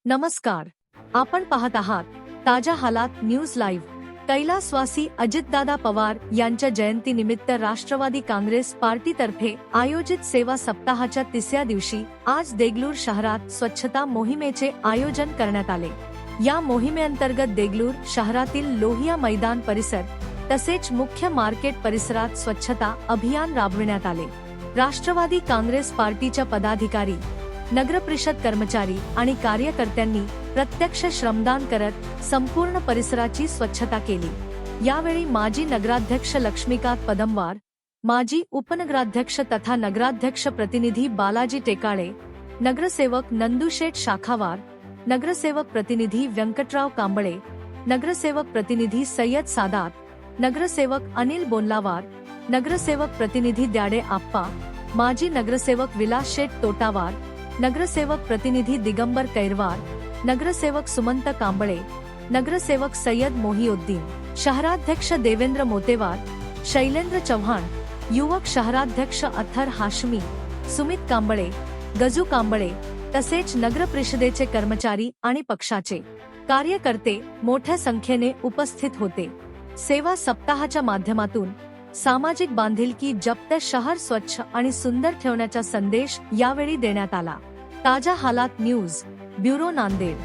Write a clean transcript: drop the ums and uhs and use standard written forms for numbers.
नमस्कार. आपण पाहत आहात ताज्या हालात न्यूज लाईव्ह. कैलासवासी अजितदादा पवार यांच्या जयंतीनिमित्त राष्ट्रवादी काँग्रेस पार्टीतर्फे आयोजित सेवा सप्ताहाच्या तिसऱ्या दिवशी आज देगलूर शहरात स्वच्छता मोहिमेचे आयोजन करण्यात आले. या मोहिमेअंतर्गत देगलूर शहरातील लोहिया मैदान परिसर तसेच मुख्य मार्केट परिसरात स्वच्छता अभियान राबविण्यात आले. राष्ट्रवादी काँग्रेस पार्टीच्या पदाधिकारी, नगरपरिषद कर्मचारी आणि कार्यकर्त्यांनी प्रत्यक्ष श्रमदान करत संपूर्ण परिसराची स्वच्छता केली. यावेळी माजी नगराध्यक्ष लक्ष्मीकांत पदमवार, माजी उपनगराध्यक्ष तथा नगराध्यक्ष प्रतिनिधी बालाजी टेकाळे, नगरसेवक नंदुशेठ शाखावार, नगरसेवक प्रतिनिधी व्यंकटराव कांबळे, नगरसेवक प्रतिनिधी सय्यद सादात, नगरसेवक अनिल बोंलावार, नगरसेवक प्रतिनिधी द्याडे आप्पा, माजी नगरसेवक विलास शेठ तोटावार, नगरसेवक प्रतिनिधी दिगंबर कैरवार, नगरसेवक सुमंत कांबळे, नगरसेवक सय्यद मोहिउद्दीन, शहराध्यक्ष देवेंद्र मोतेवार, शैलेंद्र चव्हाण, युवक शहराध्यक्ष अथर हाशमी, सुमित कांबळे, गजू कांबळे तसेच नगरपरिषदेचे कर्मचारी आणि पक्षाचे कार्यकर्ते मोठ्या संख्येने उपस्थित होते. सेवा सप्ताहाच्या माध्यमातून सामाजिक बांधिलकी जपत शहर स्वच्छ आणि सुंदर ठेवण्याचा संदेश यावेळी देण्यात आला. ताज्या हालात न्यूज ब्युरो, नांदेड.